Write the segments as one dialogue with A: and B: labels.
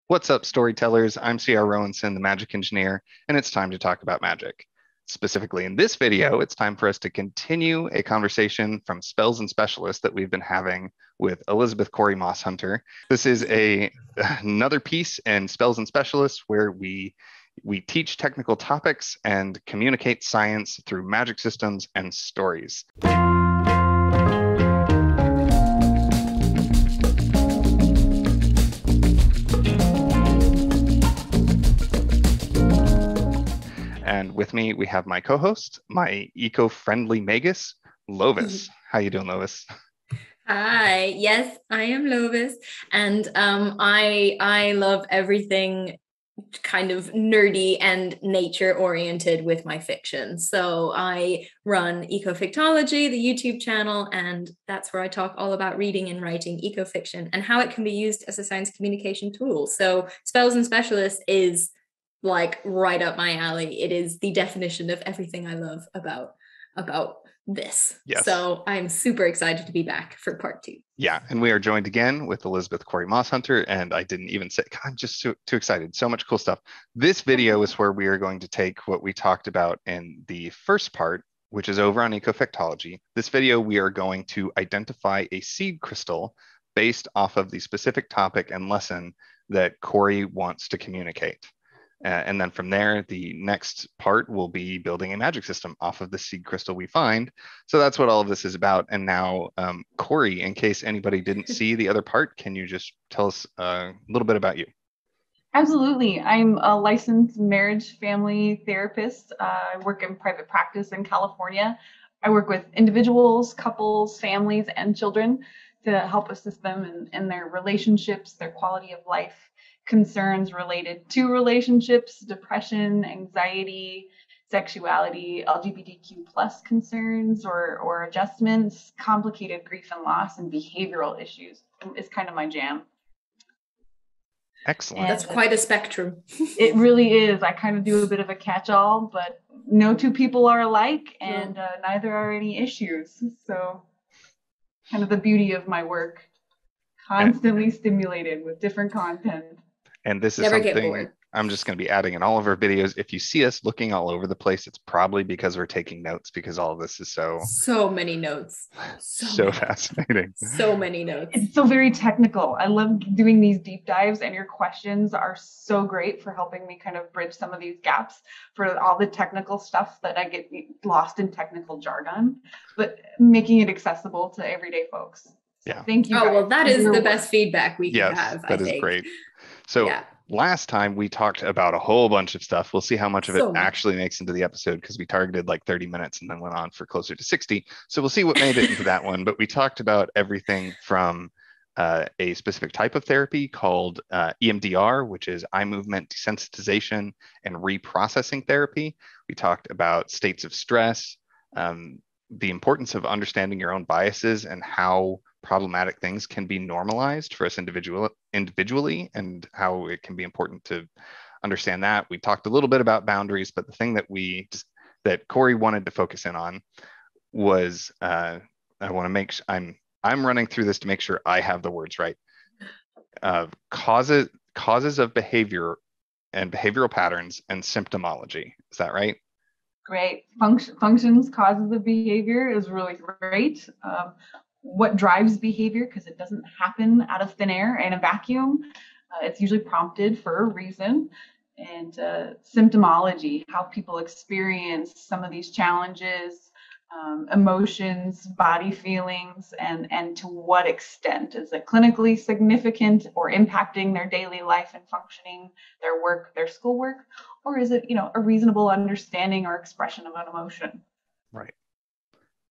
A: What's up, storytellers? I'm C.R. Rowanson, the magic engineer, and it's time to talk about magic. Specifically, in this video, it's time for us to continue a conversation from Spells and Specialists that we've been having with Elizabeth Corri Mosshunter. This is another piece in Spells and Specialists where we teach technical topics and communicate science through magic systems and stories. And with me, we have my co-host, my eco-friendly magus, Lovis. How you doing, Lovis?
B: Hi, yes, I am Lovis, and I love everything kind of nerdy and nature oriented with my fiction. So I run Ecofictology, the YouTube channel, and that's where I talk all about reading and writing ecofiction and how it can be used as a science communication tool. So Spells and Specialists is like right up my alley. It is the definition of everything I love about this.
A: Yes.
B: So I'm super excited to be back for part 2.
A: Yeah, and we are joined again with Elizabeth Corri Mosshunter, and I didn't even say, I'm just too excited. So much cool stuff. This video is where we are going to take what we talked about in the first part, which is over on Ecofectology. This video, we are going to identify a seed crystal based off of the specific topic and lesson that Corri wants to communicate. And then from there, the next part will be building a magic system off of the seed crystal we find. So that's what all of this is about. And now, Corri, in case anybody didn't see the other part, can you just tell us a little bit about you?
C: Absolutely. I'm a licensed marriage family therapist. I work in private practice in California. I work with individuals, couples, families, and children to help assist them in their relationships, their quality of life, concerns related to relationships, depression, anxiety, sexuality, LGBTQ plus concerns or adjustments, complicated grief and loss, and behavioral issues is kind of my jam.
A: Excellent.
B: And that's quite a spectrum.
C: It really is. I kind of do a bit of a catch-all, but no two people are alike, and neither are any issues. So kind of the beauty of my work, constantly stimulated with different content.
A: And this is something I'm just going to be adding in all of our videos. If you see us looking all over the place, it's probably because we're taking notes, because all of this is
B: so many notes.
A: So fascinating.
B: So many notes.
C: It's so very technical. I love doing these deep dives, and your questions are so great for helping me kind of bridge some of these gaps for all the technical stuff that I get lost in technical jargon, but making it accessible to everyday folks.
A: Yeah.
C: Thank you.
B: Oh, well, that is the best feedback we can have.
A: That is great. So last time we talked about a whole bunch of stuff. We'll see how much of it actually makes into the episode, because we targeted like 30 minutes and then went on for closer to 60. So we'll see what made it into that one. But we talked about everything from a specific type of therapy called EMDR, which is eye movement desensitization and reprocessing therapy. We talked about states of stress, the importance of understanding your own biases and how problematic things can be normalized for us individually, and how it can be important to understand that. We talked a little bit about boundaries, but the thing that Corri wanted to focus in on was I want to make I'm running through this to make sure I have the words right. Causes of behavior and behavioral patterns and symptomology. Is that right?
C: Great. Functions, causes of behavior is really great. What drives behavior, because it doesn't happen out of thin air in a vacuum. It's usually prompted for a reason. And symptomology, how people experience some of these challenges, emotions, body feelings, and to what extent. Is it clinically significant or impacting their daily life and functioning, their work, their schoolwork? Or is it, a reasonable understanding or expression of an emotion?
A: Right.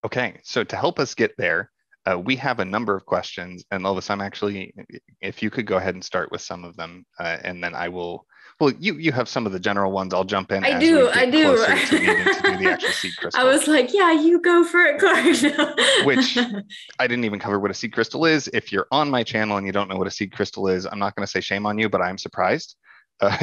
A: Okay, so to help us get there, we have a number of questions, and Elvis, I'm actually, if you could go ahead and start with some of them, and then I will. Well, you have some of the general ones. I'll jump in.
B: I do.
A: Closer to needing to do the actual seed crystal.
B: I was like, yeah, you go for it, Corri.
A: Which I didn't even cover what a seed crystal is. If you're on my channel and you don't know what a seed crystal is, I'm not going to say shame on you, but I'm surprised.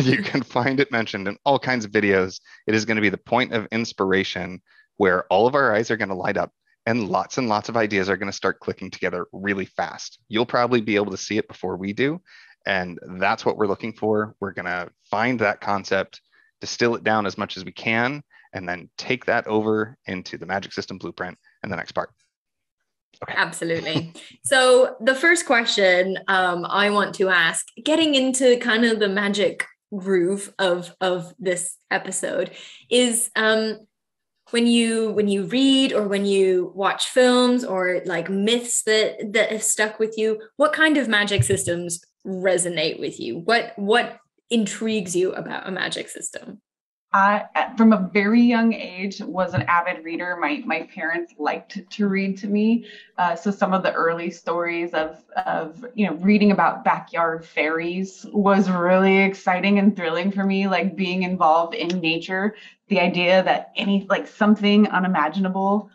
A: You can find it mentioned in all kinds of videos. It is going to be the point of inspiration where all of our eyes are going to light up. And lots of ideas are going to start clicking together really fast. You'll probably be able to see it before we do. And that's what we're looking for. We're going to find that concept, distill it down as much as we can, and then take that over into the magic system blueprint and the next part.
B: Okay. Absolutely. So the first question I want to ask, getting into kind of the magic groove of this episode, is when you read or when you watch films or like myths that have stuck with you, what kind of magic systems resonate with you? What intrigues you about a magic system?
C: I, from a very young age, was an avid reader. My parents liked to read to me, so some of the early stories of reading about backyard fairies was really exciting and thrilling for me. Like being involved in nature, the idea that something unimaginable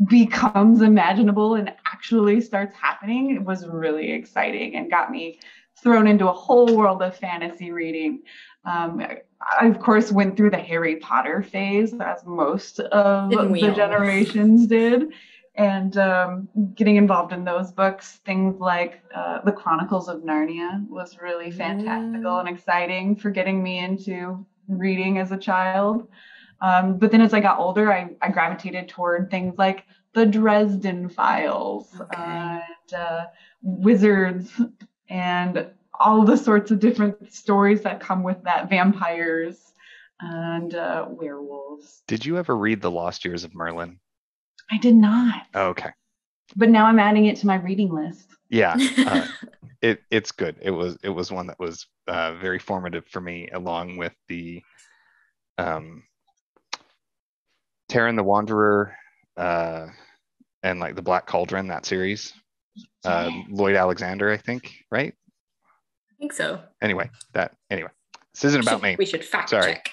C: becomes imaginable and actually starts happening, it was really exciting and got me thrown into a whole world of fantasy reading. I, of course, went through the Harry Potter phase, as most of the generations did. And getting involved in those books, things like the Chronicles of Narnia was really fantastical and exciting for getting me into reading as a child. But then as I got older, I gravitated toward things like the Dresden Files, and wizards, and all the sorts of different stories that come with that, vampires and werewolves.
A: Did you ever read The Lost Years of Merlin?
C: I did not.
A: Oh, okay.
C: But now I'm adding it to my reading list.
A: Yeah, it's good. It was one that was very formative for me, along with the Taran the Wanderer and like the Black Cauldron, that series. Lloyd Alexander, I think, right?
B: I think so.
A: Anyway, this isn't about me.
B: We should fact check.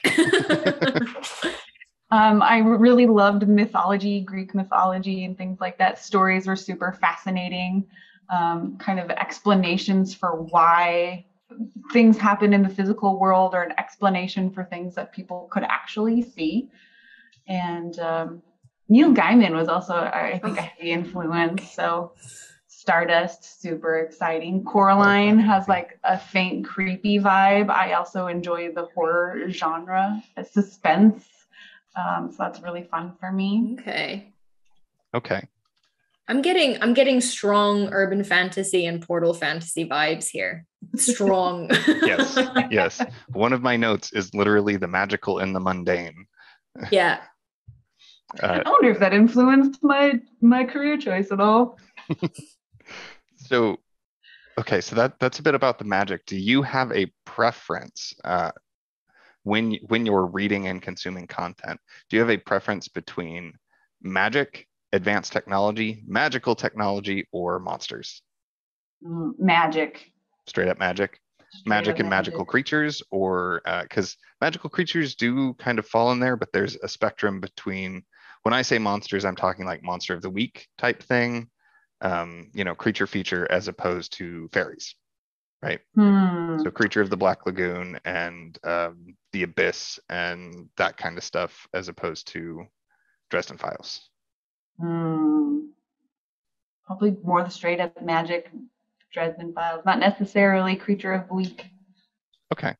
C: I really loved mythology, Greek mythology and things like that. Stories were super fascinating. Kind of explanations for why things happen in the physical world, or an explanation for things that people could actually see. And Neil Gaiman was also, I think, a heavy influence. So Stardust, super exciting. Coraline has like a faint, creepy vibe. I also enjoy the horror genre, suspense. So that's really fun for me.
A: Okay.
B: I'm getting strong urban fantasy and portal fantasy vibes here. Strong.
A: Yes. One of my notes is literally the magical and the mundane.
B: Yeah.
C: I wonder if that influenced my career choice at all.
A: So that's a bit about the magic. Do you have a preference when you're reading and consuming content? Do you have a preference between magic, advanced technology, magical technology, or monsters?
C: Magic.
A: Straight up magic. Magic and magical creatures, or because magical creatures do kind of fall in there, but there's a spectrum between, when I say monsters, I'm talking like monster of the week type thing, creature feature, as opposed to fairies, right? So creature of the Black Lagoon and the Abyss and that kind of stuff, as opposed to Dresden Files.
C: Probably more the straight up magic, Dresden Files, not necessarily creature of the week.
A: Okay.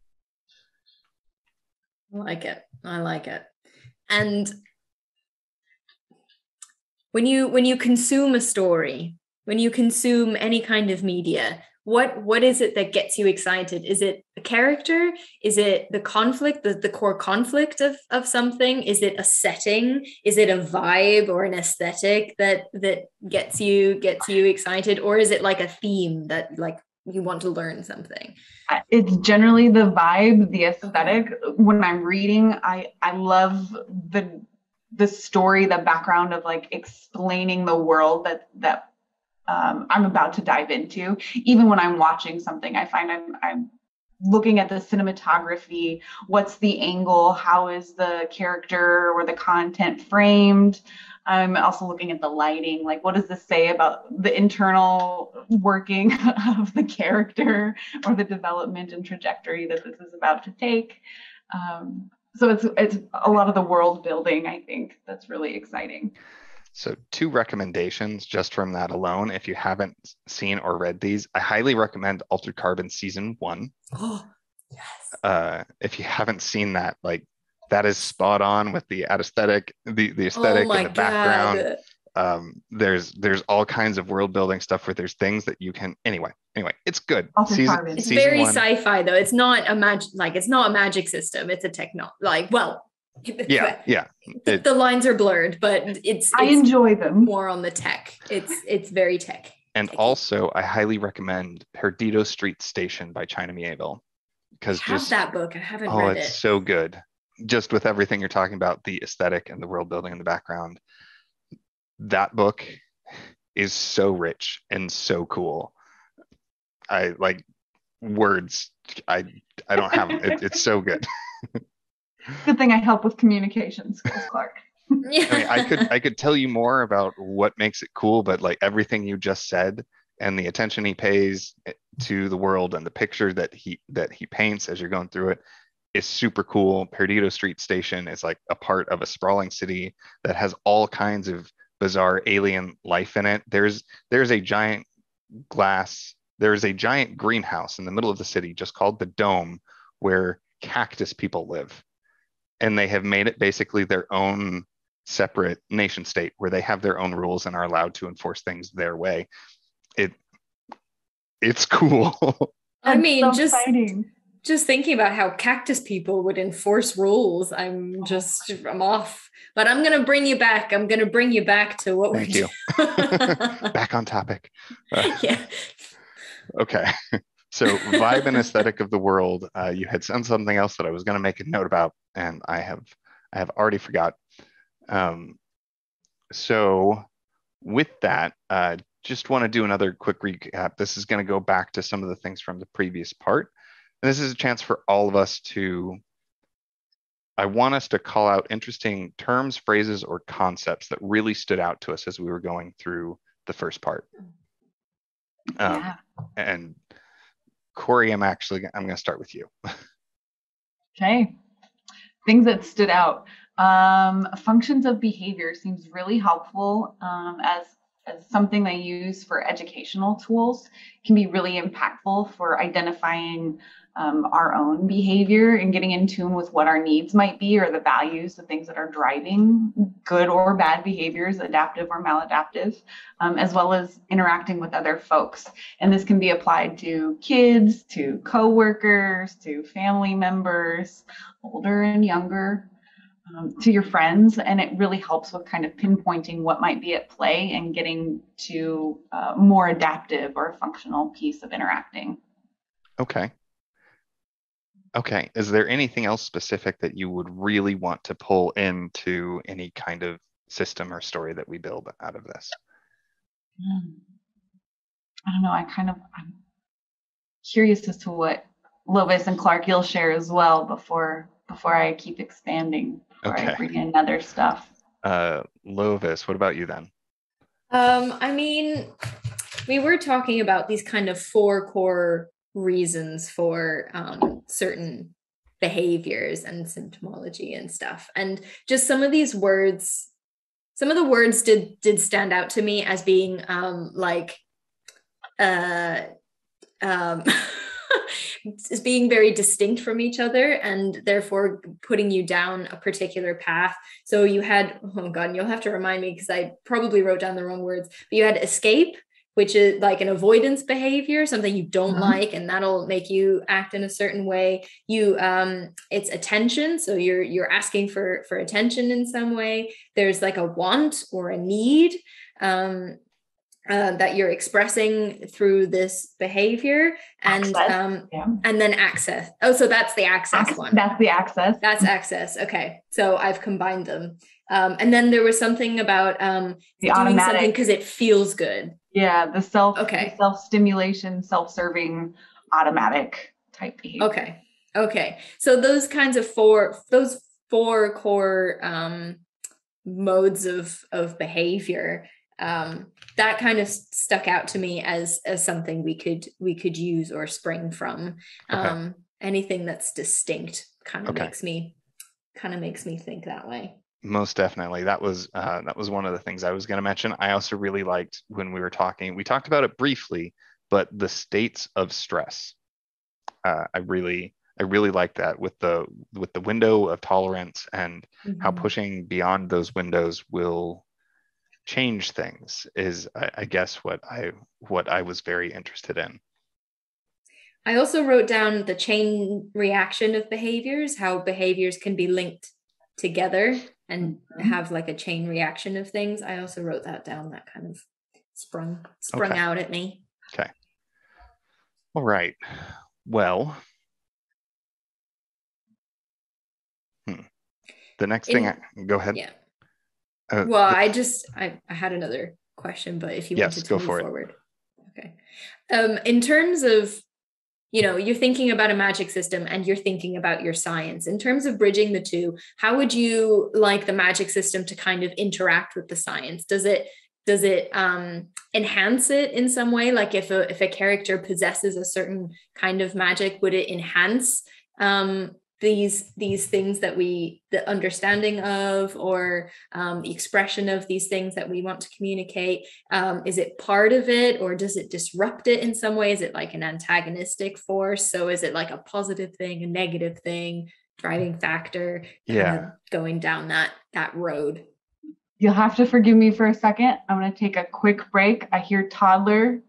B: I like it. And when you consume a story, when you consume any kind of media, what is it that gets you excited? Is it a character? Is it the conflict, the core conflict of something? Is it a setting? Is it a vibe or an aesthetic that gets you excited? Or is it like a theme that like you want to learn something?
C: It's generally the vibe, the aesthetic. When I'm reading, I love the story, the background of like explaining the world that I'm about to dive into. Even when I'm watching something, I find I'm looking at the cinematography. What's the angle? How is the character or the content framed? I'm also looking at the lighting. Like, what does this say about the internal working of the character or the development and trajectory that this is about to take? So it's a lot of the world building, I think, that's really exciting.
A: So 2 recommendations just from that alone. If you haven't seen or read these, I highly recommend Altered Carbon Season 1.
B: Oh, yes.
A: If you haven't seen that, like that is spot on with the aesthetic, the aesthetic and the background. There's all kinds of world building stuff where there's things that you can anyway, it's good.
B: It's very sci-fi though. It's not a magic system. It's a the lines are blurred, but it's
C: I enjoy them
B: more on the tech. It's very tech.
A: And also I highly recommend Perdido Street Station by China Miéville, because just
B: that book. I haven't read it.
A: It's so good. Just with everything you're talking about, the aesthetic and the world building in the background. That book is so rich and so cool. I like words. I don't have it. It's so good.
C: Good thing I help with communication skills, Clark.
B: Yeah.
A: I mean, I could tell you more about what makes it cool, but like everything you just said and the attention he pays to the world and the picture that he paints as you're going through it is super cool. Perdido Street Station is like a part of a sprawling city that has all kinds of bizarre alien life in it. There's a giant greenhouse in the middle of the city just called the Dome, where cactus people live. And they have made it basically their own separate nation state where they have their own rules and are allowed to enforce things their way. It's cool.
B: I mean,
C: so exciting.
B: Just thinking about how cactus people would enforce rules, I'm off. But I'm going to bring you back. I'm going to bring you back to what
A: Thank you. Back on topic.
B: Yeah.
A: Okay. So vibe and aesthetic of the world. You had said something else that I was going to make a note about, and I have already forgot. So with that, just want to do another quick recap. This is going to go back to some of the things from the previous part. And this is a chance for all of us I want us to call out interesting terms, phrases, or concepts that really stood out to us as we were going through the first part. And Corri, I'm going to start with you.
C: Okay. Things that stood out. Functions of behavior seems really helpful as something they use for educational tools. Can be really impactful for identifying our own behavior and getting in tune with what our needs might be, or the values, the things that are driving good or bad behaviors, adaptive or maladaptive, as well as interacting with other folks. And this can be applied to kids, to coworkers, to family members, older and younger, to your friends. And it really helps with kind of pinpointing what might be at play and getting to a more adaptive or functional piece of interacting.
A: Okay. Is there anything else specific that you would really want to pull into any kind of system or story that we build out of this?
C: I don't know. I'm curious as to what Lovis and Clark you'll share as well before I keep expanding, before I bring in other stuff.
A: Lovis, what about you then?
B: I mean, we were talking about these kind of 4 core reasons for certain behaviors and symptomology and stuff, and just some of the words did stand out to me as being as being very distinct from each other, and therefore putting you down a particular path. So you had, oh God, and you'll have to remind me because I probably wrote down the wrong words, but you had escape, which is like an avoidance behavior, something you don't like, and that'll make you act in a certain way. It's attention, so you're asking for attention in some way. There's like a want or a need that you're expressing through this behavior, and and then access. Oh, so that's the access one.
C: That's the access.
B: That's access. Okay, so I've combined them. And then there was something about doing something because it feels good.
C: Yeah, the self-stimulation, self-serving, automatic type behavior.
B: Okay. So those kinds of four core modes of behavior, that kind of stuck out to me as something we could use or spring from. Anything that's distinct kind of makes me think that way.
A: Most definitely. That was one of the things I was going to mention. I also really liked when we talked about it briefly, but the states of stress. I really like that with the window of tolerance and how pushing beyond those windows will change things is, I guess, what I was very interested in.
B: I also wrote down the chain reaction of behaviors, how behaviors can be linked together and have like a chain reaction of things. I also wrote that down. That kind of sprung out at me.
A: Okay. All right. Well, the next thing, go ahead.
B: Yeah. Well, I had another question, but if you wanted to move forward. Okay. In terms of, you're thinking about a magic system and you're thinking about your science. In terms of bridging the two, how would you like the magic system to kind of interact with the science? Does it enhance it in some way? Like if a character possesses a certain kind of magic, would it enhance these things that the understanding of, or the expression of these things that we want to communicate? Is it part of it, or does it disrupt it in some way? Is it like an antagonistic force? So is it like a positive thing, a negative thing, driving factor, kind of going down that road?
C: You'll have to forgive me for a second. I'm going to take a quick break. I hear toddler,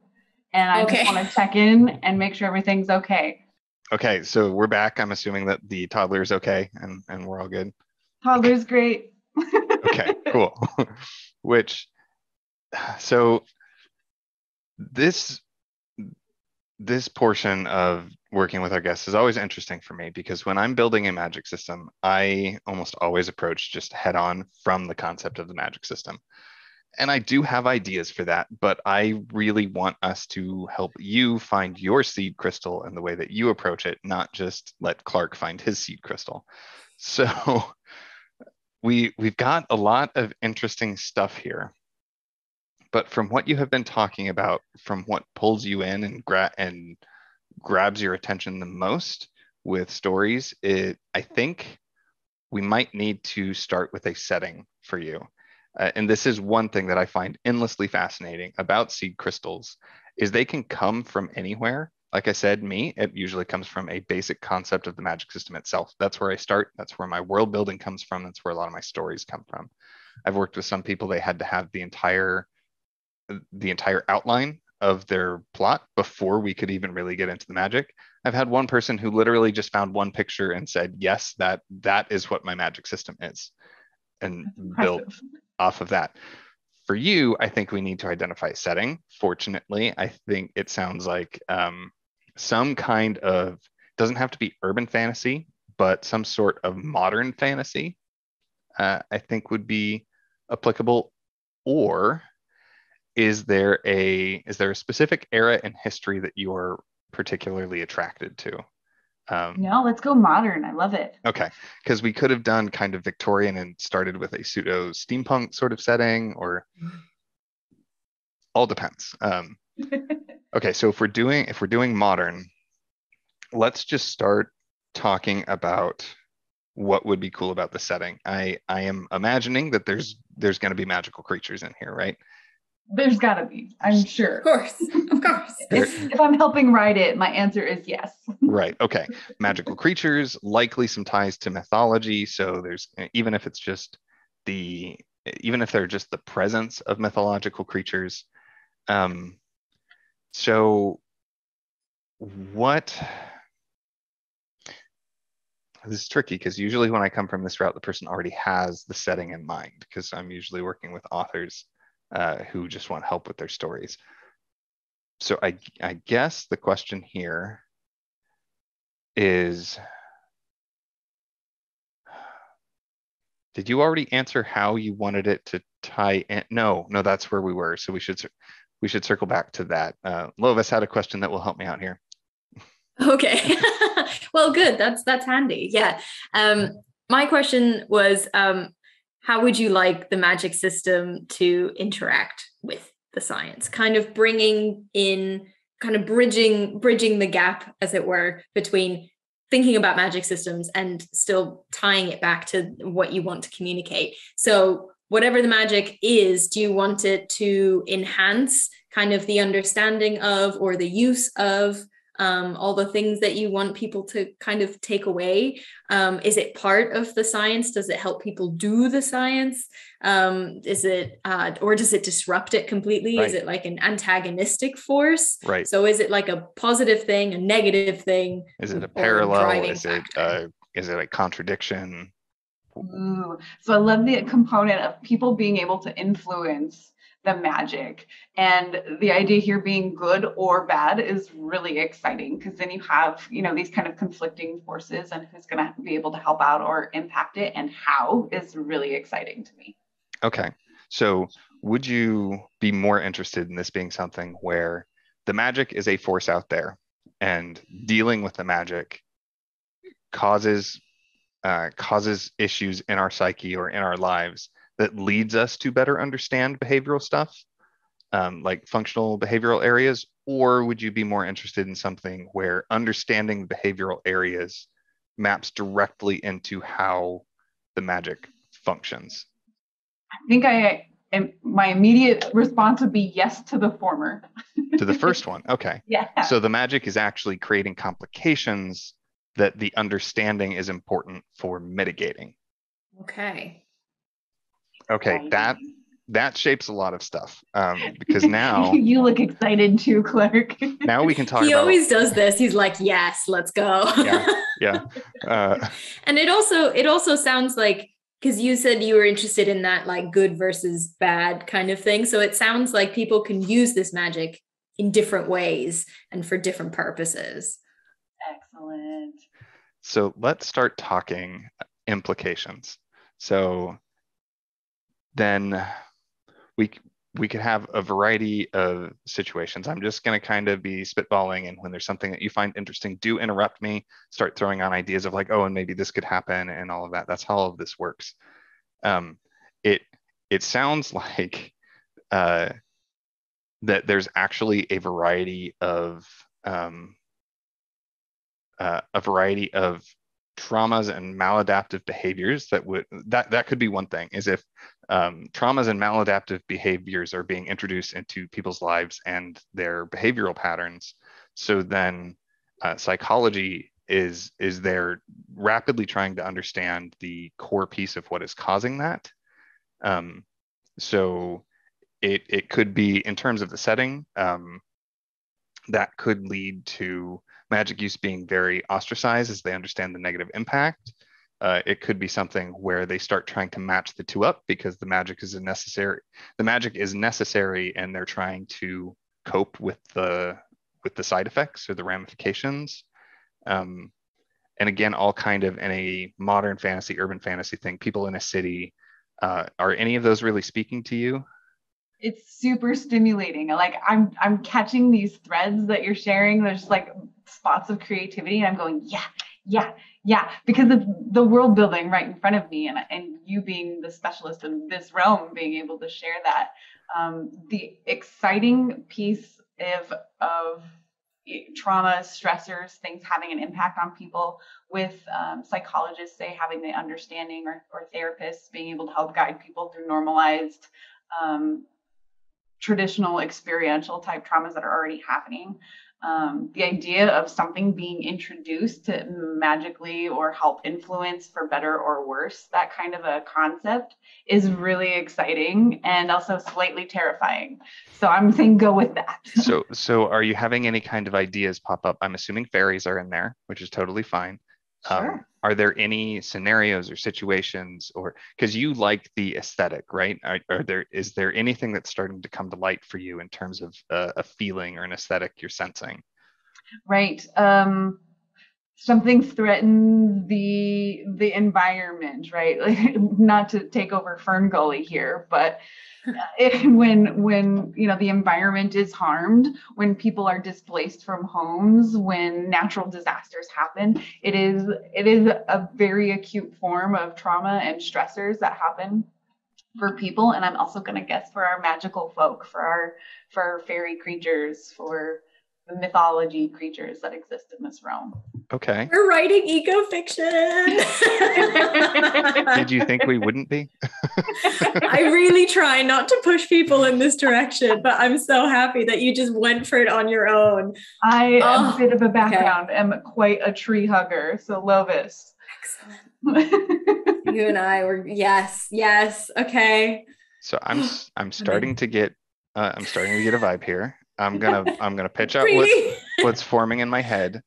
C: and I just want to check in and make sure everything's okay.
A: Okay, so we're back. I'm assuming that the toddler is okay and we're all good.
C: Toddler's great.
A: Okay, cool. So this portion of working with our guests is always interesting for me, because when I'm building a magic system, I almost always approach just head on from the concept of the magic system. And I do have ideas for that, but I really want us to help you find your seed crystal in the way that you approach it, not just let Clark find his seed crystal. So we've got a lot of interesting stuff here. But from what you have been talking about, from what pulls you in and grabs your attention the most with stories, I think we might need to start with a setting for you. And this is one thing that I find endlessly fascinating about seed crystals, is they can come from anywhere. Like I said, it usually comes from a basic concept of the magic system itself. That's where I start. That's where my world building comes from. That's where a lot of my stories come from. I've worked with some people, they had to have the entire outline of their plot before we could even really get into the magic. I've had one person who literally just found one picture and said, yes, that is what my magic system is, and built off of that. For you, I think we need to identify a setting. Fortunately, I think it sounds like some kind of, doesn't have to be urban fantasy, but some sort of modern fantasy, I think would be applicable. Or is there a specific era in history that you are particularly attracted to?
C: No, let's go modern. I love it.
A: Okay, because we could have done kind of Victorian and started with a pseudo steampunk sort of setting, or all depends. Okay, so if we're doing modern, let's just start talking about what would be cool about the setting. I am imagining that there's going to be magical creatures in here, right?
C: There's got to be, I'm sure.
B: Of course.
C: If I'm helping write it, my answer is yes.
A: Right. Okay. Magical creatures, likely some ties to mythology. So there's, even if they're just the presence of mythological creatures. So this is tricky, because usually when I come from this route, the person already has the setting in mind, because I'm usually working with authors who just want help with their stories. So I guess the question here is, did you already answer how you wanted it to tie in? No, that's where we were. So we should circle back to that. Lovis had a question that will help me out here.
B: Okay. Well, good. That's handy. Yeah. My question was, how would you like the magic system to interact with the science? Kind of bringing in, kind of bridging the gap, as it were, between thinking about magic systems and still tying it back to what you want to communicate. So whatever the magic is, do you want it to enhance kind of the understanding of or the use of all the things that you want people to kind of take away? Is it part of the science? Does it help people do the science? Is it, or does it disrupt it completely? Right. Is it like an antagonistic force?
A: Right.
B: So is it like a positive thing, a negative thing?
A: Is it a parallel? Is it a contradiction?
C: Ooh. So I love the component of people being able to influence the magic, and the idea here being good or bad is really exciting, because then you have, you know, these kind of conflicting forces, and who's going to be able to help out or impact it and how is really exciting to me.
A: Okay. So would you be more interested in this being something where the magic is a force out there and dealing with the magic causes issues in our psyche or in our lives that leads us to better understand behavioral stuff, like functional behavioral areas? Or would you be more interested in something where understanding behavioral areas maps directly into how the magic functions?
C: I think my immediate response would be yes to the former.
A: To the first one. Okay.
C: Yeah.
A: So the magic is actually creating complications that the understanding is important for mitigating.
B: Okay.
A: Okay, that shapes a lot of stuff, because now
C: you look excited too, Clark.
A: Now we can talk.
B: He always does this. He's like, "Yes, let's go."
A: Yeah.
B: And it also sounds like, because you said you were interested in that like good versus bad kind of thing, so it sounds like people can use this magic in different ways and for different purposes.
C: Excellent.
A: So let's start talking implications. So then we could have a variety of situations. I'm just going to kind of be spitballing, and when there's something that you find interesting, do interrupt me, start throwing on ideas of like, oh, and maybe this could happen and all of that. That's how all of this works. It sounds like that there's actually a variety of traumas and maladaptive behaviors that could be one thing, is if traumas and maladaptive behaviors are being introduced into people's lives and their behavioral patterns. So then psychology is there rapidly trying to understand the core piece of what is causing that. So it could be, in terms of the setting, that could lead to magic use being very ostracized as they understand the negative impact. It could be something where they start trying to match the two up because the magic is necessary and they're trying to cope with the side effects or the ramifications. And again, all kind of in a modern fantasy, urban fantasy thing, people in a city. Are any of those really speaking to you?
C: It's super stimulating. Like I'm catching these threads that you're sharing. There's like spots of creativity, and I'm going, yeah, because it's the world building right in front of me, and you being the specialist in this realm, being able to share that. The exciting piece of trauma, stressors, things having an impact on people, with psychologists, say, having the understanding, or therapists being able to help guide people through normalized traditional experiential type traumas that are already happening. The idea of something being introduced to magically or help influence for better or worse, that kind of a concept, is really exciting and also slightly terrifying. So I'm saying go with that.
A: So are you having any kind of ideas pop up? I'm assuming fairies are in there, which is totally fine.
C: Sure.
A: Are there any scenarios or situations, or because you like the aesthetic, right? Is there anything that's starting to come to light for you in terms of a feeling or an aesthetic you're sensing?
C: Right. Something threatens the environment, right? Like, not to take over Fern Gully here, but when the environment is harmed, when people are displaced from homes, when natural disasters happen, it is a very acute form of trauma and stressors that happen for people. And I'm also going to guess for our magical folk, for our fairy creatures, for mythology creatures that exist in this realm.
A: Okay.
B: We're writing eco fiction.
A: Did you think we wouldn't be?
B: I really try not to push people in this direction, but I'm so happy that you just went for it on your own.
C: A bit of a background, am quite a tree hugger. So Lovis.
B: Excellent. You and I were, yes. Okay.
A: So I'm starting to get a vibe here. I'm gonna pitch out what's forming in my head,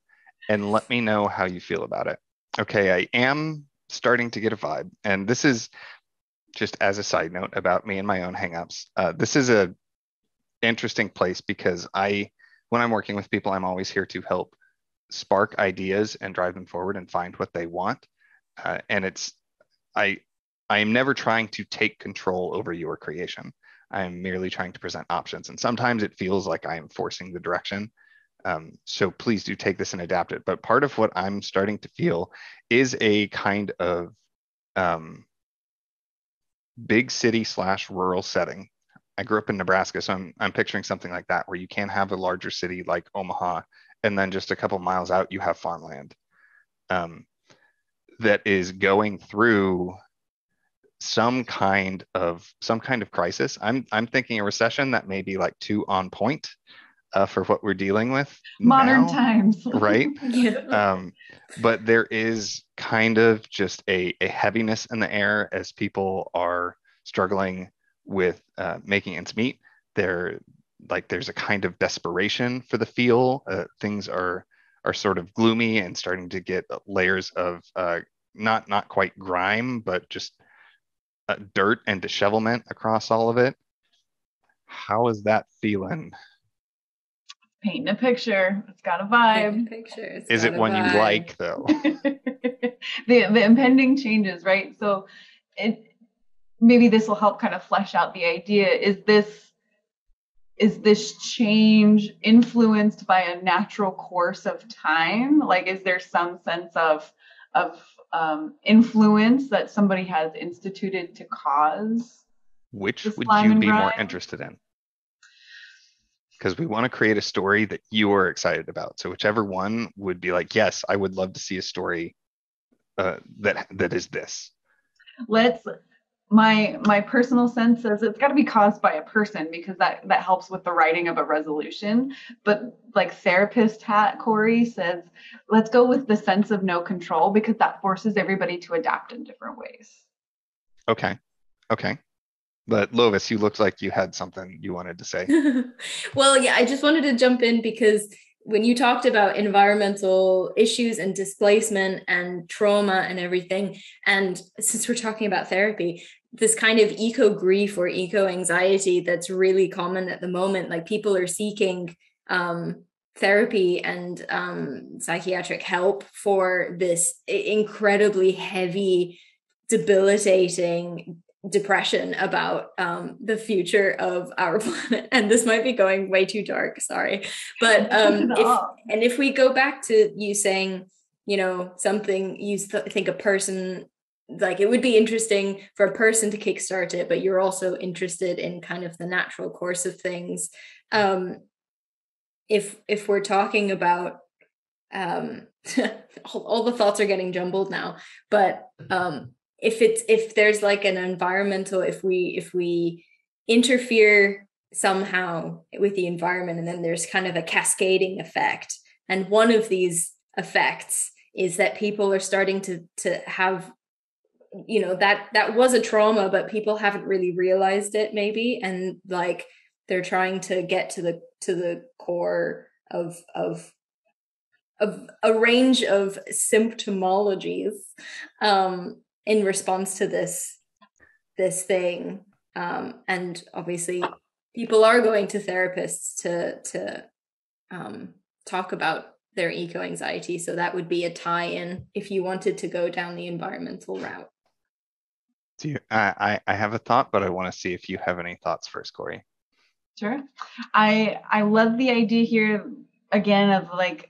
A: and let me know how you feel about it. Okay, I am starting to get a vibe, and this is just as a side note about me and my own hangups. This is a interesting place because when I'm working with people, I'm always here to help spark ideas and drive them forward and find what they want. And I am never trying to take control over your creation. I am merely trying to present options. And sometimes it feels like I am forcing the direction. So please do take this and adapt it. But part of what I'm starting to feel is a kind of big city / rural setting. I grew up in Nebraska, so I'm picturing something like that, where you can have a larger city like Omaha, and then just a couple miles out, you have farmland that is going through some kind of crisis. I'm thinking a recession that may be like too on point for what we're dealing with
C: modern
A: now,
C: times,
A: right?
B: Yeah.
A: But there is kind of just a heaviness in the air as people are struggling with making ends meet. There's a kind of desperation for the feel. Things are sort of gloomy and starting to get layers of not quite grime, but just dirt and dishevelment across all of it. How is that feeling?
C: Painting a picture. It's got a vibe.
A: Is it one you like, though?
C: the impending changes, right? So maybe this will help kind of flesh out the idea. Is this change influenced by a natural course of time? Like, is there some sense of influence that somebody has instituted to cause?
A: Which would you be more interested in? Because we want to create a story that you are excited about. So whichever one would be like, yes, I would love to see a story that is this. My personal sense is it's got to be caused by a person, because that helps with the writing of a resolution. But like therapist hat Corri says, let's go with the sense of no control, because that forces everybody to adapt in different ways. Okay. But Lovis, you looked like you had something you wanted to say.
B: Well, yeah, I just wanted to jump in because when you talked about environmental issues and displacement and trauma and everything, and since we're talking about therapy, this kind of eco grief or eco anxiety that's really common at the moment, like people are seeking therapy and psychiatric help for this incredibly heavy, debilitating depression about the future of our planet. And this might be going way too dark, sorry, but if we go back to you saying, something you think a person, like it would be interesting for a person to kickstart it, but you're also interested in kind of the natural course of things. If we're talking about all the thoughts are getting jumbled now, but if there's like an environmental, if we interfere somehow with the environment, and then there's kind of a cascading effect, and one of these effects is that people are starting to have, that was a trauma, but people haven't really realized it maybe, and like they're trying to get to the core of a range of symptomologies in response to this thing, and obviously people are going to therapists to talk about their eco anxiety, so that would be a tie-in if you wanted to go down the environmental route.
A: I have a thought, but I want to see if you have any thoughts first, Corri.
C: Sure. I love the idea here again of like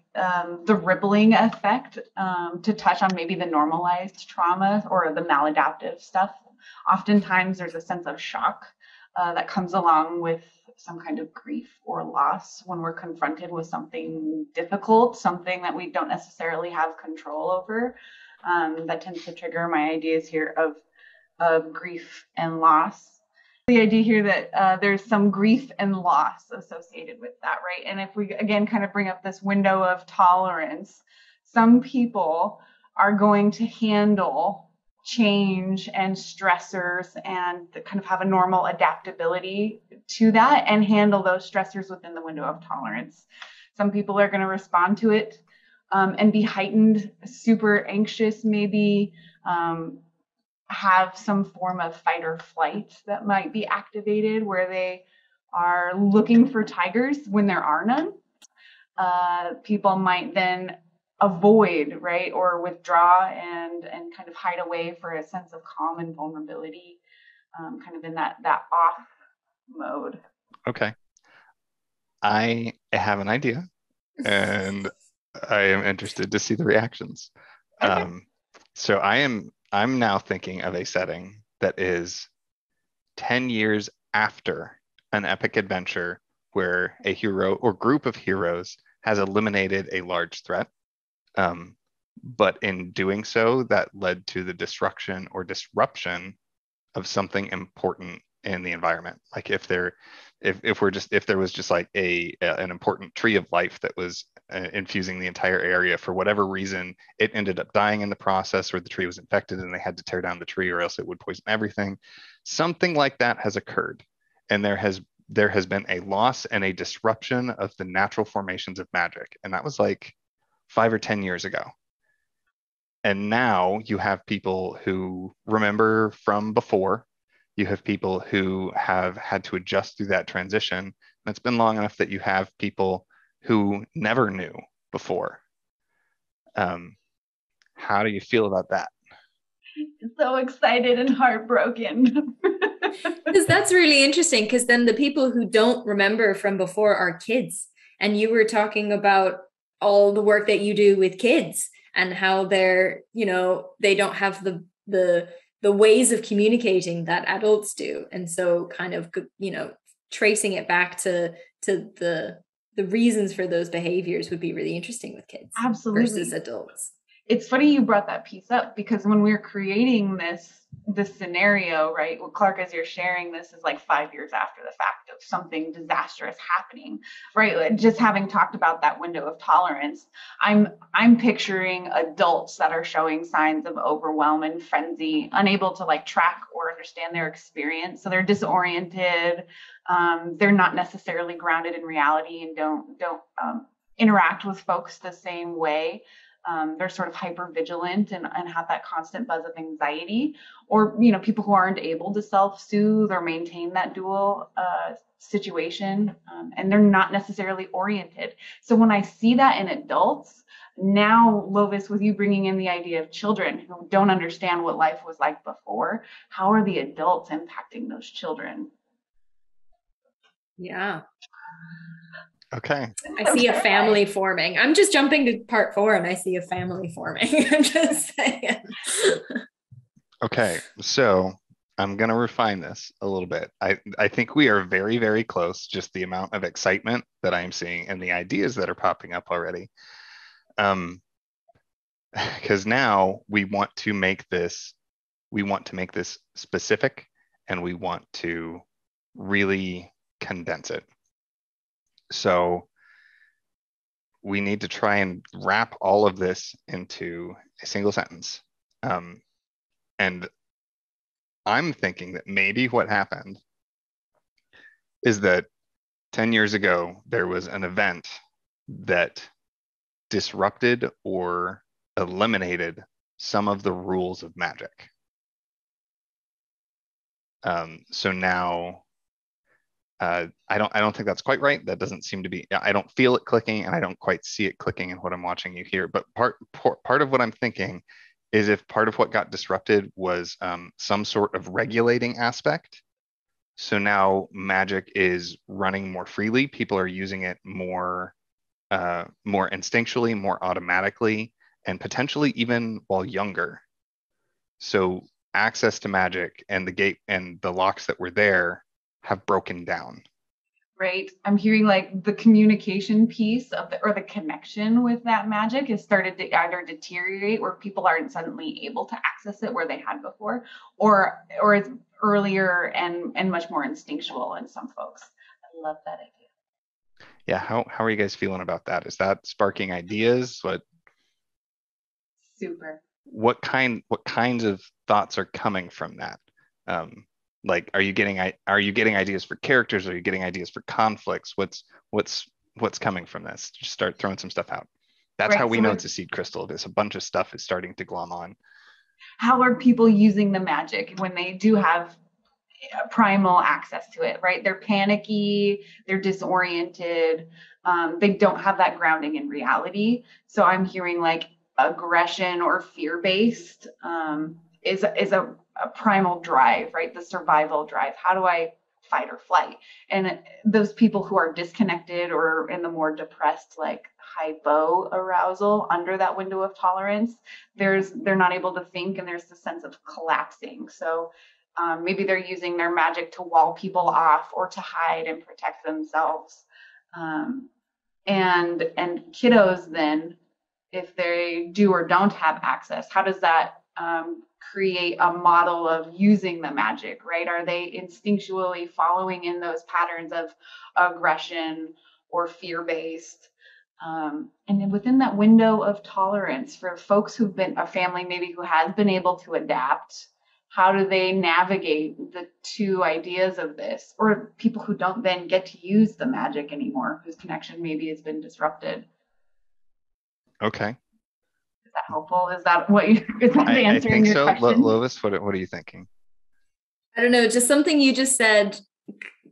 C: the rippling effect, to touch on maybe the normalized trauma or the maladaptive stuff. Oftentimes there's a sense of shock that comes along with some kind of grief or loss when we're confronted with something difficult, something that we don't necessarily have control over. That tends to trigger my ideas here of grief and loss. The idea here that there's some grief and loss associated with that, right? And if we, again, kind of bring up this window of tolerance, some people are going to handle change and stressors and kind of have a normal adaptability to that and handle those stressors within the window of tolerance. Some people are going to respond to it and be heightened, super anxious, maybe have some form of fight or flight that might be activated where they are looking for tigers when there are none. People might then avoid, right, or withdraw and kind of hide away for a sense of calm and vulnerability, kind of in that off mode.
A: Okay. I have an idea and I am interested to see the reactions. Okay. So I'm now thinking of a setting that is 10 years after an epic adventure where a hero or group of heroes has eliminated a large threat. But in doing so, that led to the destruction or disruption of something important in the environment. Like if there was just like an important tree of life that was infusing the entire area, for whatever reason, it ended up dying in the process, or the tree was infected and they had to tear down the tree or else it would poison everything. Something like that has occurred. And there has been a loss and a disruption of the natural formations of magic. And that was like 5 or 10 years ago. And now you have people who remember from before. You have people who have had to adjust through that transition. And it's been long enough that you have people who never knew before. How do you feel about that?
C: So excited and heartbroken.
B: Because that's really interesting, because then the people who don't remember from before are kids. And you were talking about all the work that you do with kids and how they're, they don't have the ways of communicating that adults do. And so kind of, tracing it back to the reasons for those behaviors would be really interesting with kids.
C: Absolutely.
B: Versus adults.
C: It's funny you brought that piece up, because when we're creating this scenario, right, well, Clark, as you're sharing, this is like 5 years after the fact of something disastrous happening, right? Just having talked about that window of tolerance, I'm picturing adults that are showing signs of overwhelm and frenzy, unable to like track or understand their experience. So they're disoriented. They're not necessarily grounded in reality and don't interact with folks the same way. They're sort of hyper vigilant and have that constant buzz of anxiety, or, people who aren't able to self-soothe or maintain that dual situation, and they're not necessarily oriented. So when I see that in adults, now, Lovis, with you bringing in the idea of children who don't understand what life was like before, how are the adults impacting those children?
B: Yeah.
A: Okay.
B: I see a family forming. I'm just jumping to part 4 and I see a family forming. I'm just saying.
A: Okay. So I'm going to refine this a little bit. I think we are very, very close. Just the amount of excitement that I'm seeing and the ideas that are popping up already. Because now we want to make this specific, and we want to really condense it. So we need to try and wrap all of this into a single sentence. And I'm thinking that maybe what happened is that 10 years ago, there was an event that disrupted or eliminated some of the rules of magic. So now, I don't think that's quite right. That doesn't seem to be, I don't feel it clicking, and I don't quite see it clicking in what I'm watching you here. But part of what I'm thinking is, if part of what got disrupted was some sort of regulating aspect. So now magic is running more freely. People are using it more instinctually, more automatically, and potentially even while younger. So access to magic and the gate and the locks that were there have broken down.
C: right? I'm hearing like the communication piece of the connection with that magic has started to either deteriorate where people aren't suddenly able to access it where they had before, or it's earlier and much more instinctual in some folks. I love that idea.
A: Yeah, how are you guys feeling about that? Is that sparking ideas?
C: Super.
A: What kinds of thoughts are coming from that? Like, are you getting ideas for characters? Are you getting ideas for conflicts? What's coming from this? Just start throwing some stuff out. That's how we know it's a seed crystal. There's a bunch of stuff is starting to glom on.
C: How are people using the magic when they do have primal access to it, right? They're panicky, they're disoriented, they don't have that grounding in reality. So I'm hearing like aggression or fear-based is a primal drive, right? The survival drive. How do I fight or flight? And those people who are disconnected or in the more depressed, like hypo arousal under that window of tolerance, they're not able to think, and there's the sense of collapsing. So maybe they're using their magic to wall people off or to hide and protect themselves. And kiddos then, if they do or don't have access, how does that create a model of using the magic, right? Are they instinctually following in those patterns of aggression or fear-based? And then within that window of tolerance for folks who've been a family maybe who has been able to adapt, how do they navigate the two ideas of this? Or people who don't then get to use the magic anymore, whose connection maybe has been disrupted.
A: Okay.
C: Is that helpful? Is that answering your question? I think so.
A: Lovis, what are you thinking?
B: I don't know, just something you just said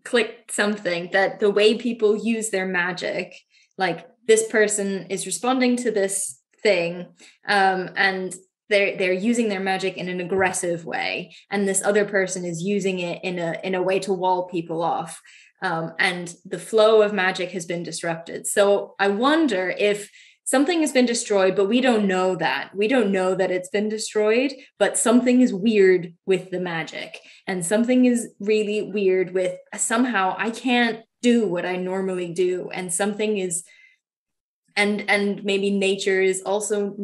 B: clicked something, that the way people use their magic, like this person is responding to this thing, and they're using their magic in an aggressive way, and this other person is using it in a way to wall people off, and the flow of magic has been disrupted. So I wonder if something has been destroyed, but we don't know that it's been destroyed, but something is weird with the magic, and something is really weird with somehow I can't do what I normally do, and something is, and maybe nature is also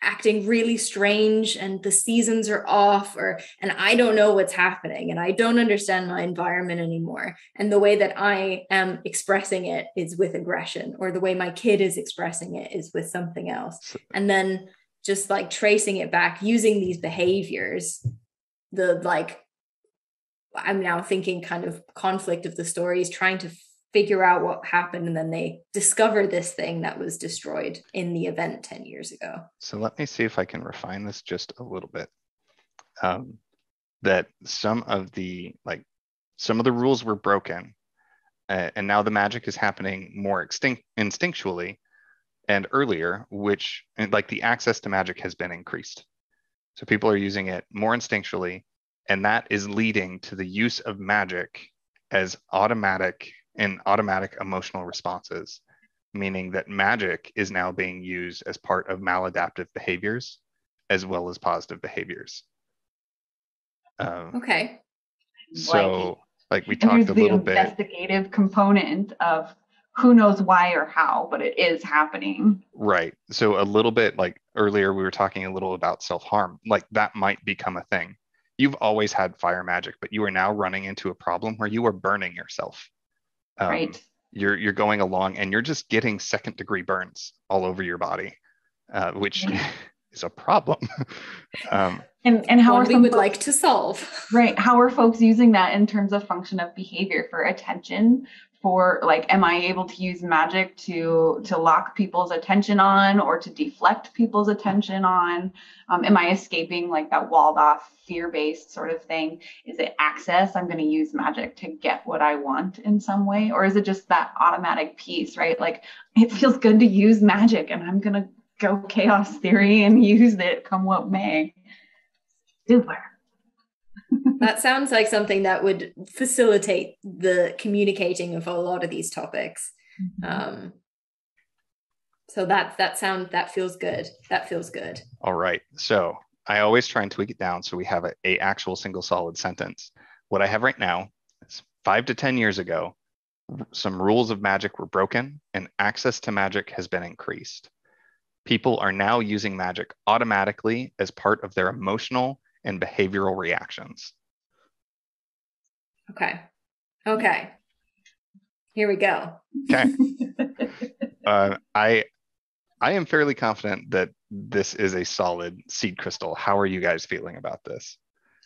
B: acting really strange, and the seasons are off, and I don't know what's happening, and I don't understand my environment anymore, and the way that I am expressing it is with aggression, or the way my kid is expressing it is with something else. And then just like tracing it back using these behaviors, I'm now thinking kind of conflict of the stories, trying to figure out what happened, and then they discover this thing that was destroyed in the event 10 years ago.
A: So let me see if I can refine this just a little bit. That some of the rules were broken, and now the magic is happening more instinctually and earlier, which, like, the access to magic has been increased. So people are using it more instinctually, and that is leading to the use of magic as automatic emotional responses, meaning that magic is now being used as part of maladaptive behaviors as well as positive behaviors.
B: Okay.
A: So like we talked a little bit.
C: There's the investigative component of who knows why or how, but it is happening.
A: Right. So a little bit, like earlier we were talking a little about self-harm, like that might become a thing. You've always had fire magic, but you are now running into a problem where you are burning yourself.
C: Right.
A: You're going along and you're just getting second-degree burns all over your body, which is a problem.
C: And how
B: we would like to solve.
C: Right. How are folks using that in terms of function of behavior for attention? For like, am I able to use magic to lock people's attention on, or to deflect people's attention on? Am I escaping like that walled off fear-based sort of thing? Is it access? I'm going to use magic to get what I want in some way, or is it just that automatic piece, right? Like, it feels good to use magic, and I'm going to go chaos theory and use it come what may. Super.
B: That sounds like something that would facilitate the communicating of a lot of these topics. Mm-hmm. So that feels good. That feels good.
A: All right. So I always try and tweak it down so we have a actual single solid sentence. What I have right now is 5 to 10 years ago, some rules of magic were broken and access to magic has been increased. People are now using magic automatically as part of their emotional and behavioral reactions.
B: Okay. Here we go.
A: Okay. I am fairly confident that this is a solid seed crystal. How are you guys feeling about this?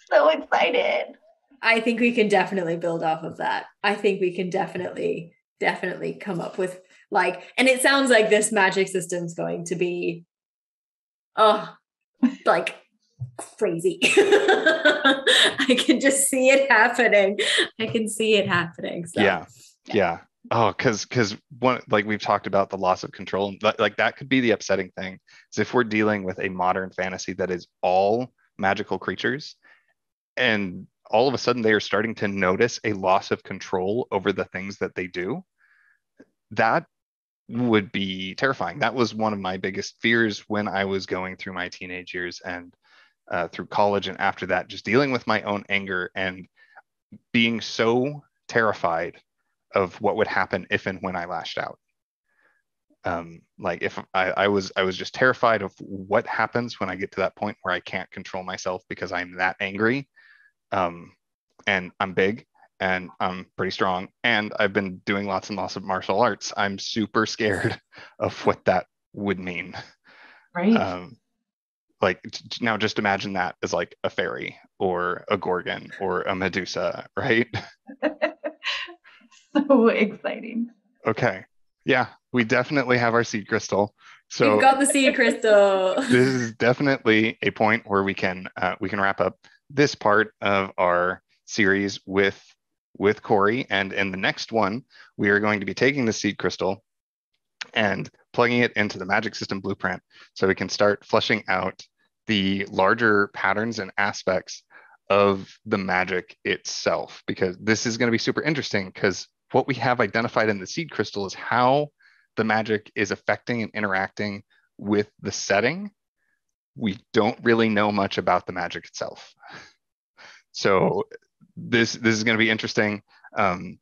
C: So excited.
B: I think we can definitely build off of that. I think we can definitely come up with and it sounds like this magic system's going to be, like crazy. I can just see it happening. So.
A: Yeah. Oh, because one, like we've talked about the loss of control, like that could be the upsetting thing, is if we're dealing with a modern fantasy that is all magical creatures, and all of a sudden they are starting to notice a loss of control over the things that they do. That would be terrifying. That was one of my biggest fears when I was going through my teenage years and through college, and after that, just dealing with my own anger and being so terrified of what would happen if and when I lashed out. Like if I was just terrified of what happens when I get to that point where I can't control myself because I'm that angry. And I'm big and I'm pretty strong and I've been doing lots and lots of martial arts. I'm super scared of what that would mean.
C: Right.
A: Now just imagine that as like a fairy or a gorgon or a Medusa, right?
C: So exciting.
A: Okay. Yeah, we definitely have our seed crystal. So
B: you've got the seed crystal.
A: This is definitely a point where we can wrap up this part of our series with Corri. And in the next one, we are going to be taking the seed crystal and plugging it into the magic system blueprint so we can start fleshing out the larger patterns and aspects of the magic itself, because this is going to be super interesting, because what we have identified in the seed crystal is how the magic is affecting and interacting with the setting. We don't really know much about the magic itself. So this is going to be interesting. Thank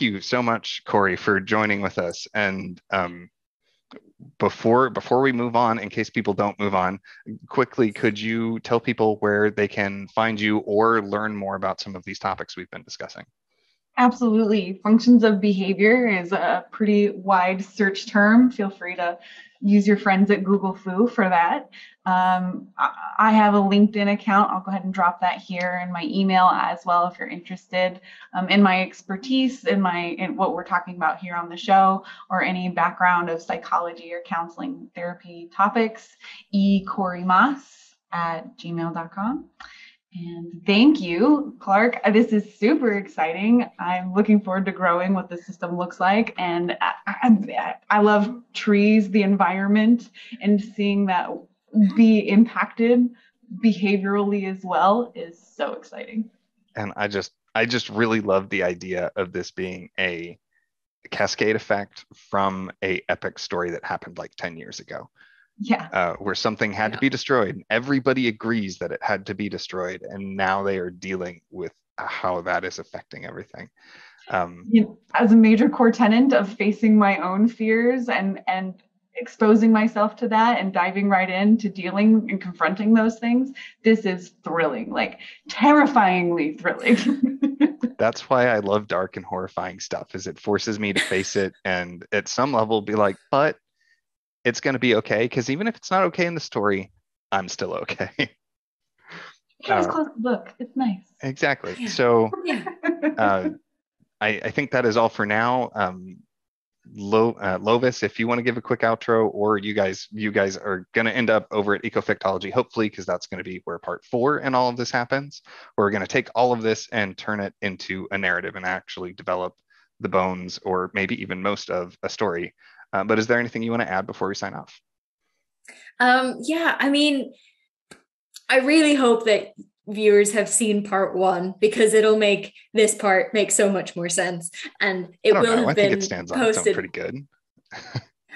A: you so much, Corri, for joining with us. And before we move on, in case people don't move on, quickly, could you tell people where they can find you or learn more about some of these topics we've been discussing?
C: Absolutely. Functions of behavior is a pretty wide search term. Feel free to use your friends at Google Foo for that. I have a LinkedIn account. I'll go ahead and drop that here, in my email as well if you're interested in my expertise, in what we're talking about here on the show, or any background of psychology or counseling therapy topics. ecorrimas@gmail.com. And thank you, Clark. This is super exciting. I'm looking forward to growing what the system looks like. And I love trees, the environment, and seeing that be impacted behaviorally as well is so exciting.
A: And I just really love the idea of this being a cascade effect from a epic story that happened like 10 years ago.
C: Yeah.
A: Where something had to be destroyed. Everybody agrees that it had to be destroyed, and now they are dealing with how that is affecting everything.
C: As a major core tenet of facing my own fears and exposing myself to that and diving right into dealing and confronting those things, this is thrilling, like terrifyingly thrilling.
A: That's why I love dark and horrifying stuff, is it forces me to face it and at some level be like, but it's going to be okay, because even if it's not okay in the story, I'm still okay.
C: You can just close the book. It's nice.
A: Exactly. Yeah. So I think that is all for now. Lovis, if you want to give a quick outro, or you guys are going to end up over at Ecofictology, hopefully, because that's going to be where part 4 and all of this happens. We're going to take all of this and turn it into a narrative and actually develop the bones, or maybe even most of a story. But is there anything you want to add before we sign off?
B: I mean, I really hope that viewers have seen part 1, because it'll make this part make so much more sense, and it will have been posted. I think it stands on its own pretty good.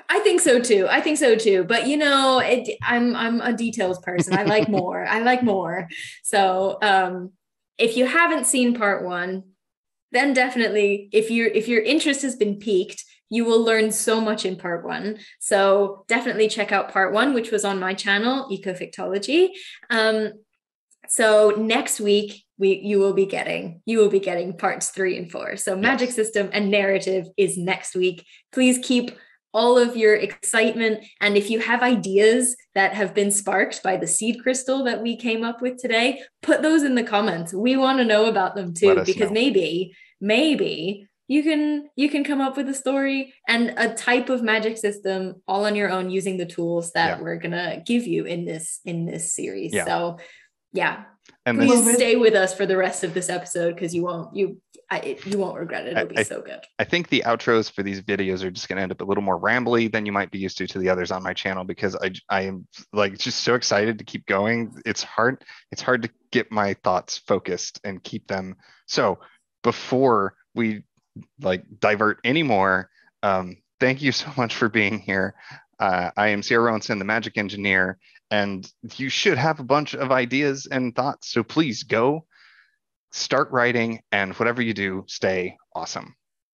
B: I think so too. But I'm a details person. I like more. So if you haven't seen part 1, then definitely, if your interest has been piqued, you will learn so much in part 1. So definitely check out part 1, which was on my channel, Ecofictology. So next week you will be getting parts 3 and 4. So magic system and narrative is next week. Please keep all of your excitement, and if you have ideas that have been sparked by the seed crystal that we came up with today, put those in the comments. We want to know about them too, because maybe you can come up with a story and a type of magic system all on your own using the tools that we're gonna give you in this series. So and please stay with us for the rest of this episode, because you won't regret it. It'll be so good.
A: I think the outros for these videos are just going to end up a little more rambly than you might be used to the others on my channel, because I am like just so excited to keep going. It's hard to get my thoughts focused and keep them. So before we like divert anymore, thank you so much for being here. I am Sierra Rowanson, the Magic Engineer, and you should have a bunch of ideas and thoughts. So please go start writing, and whatever you do, stay awesome.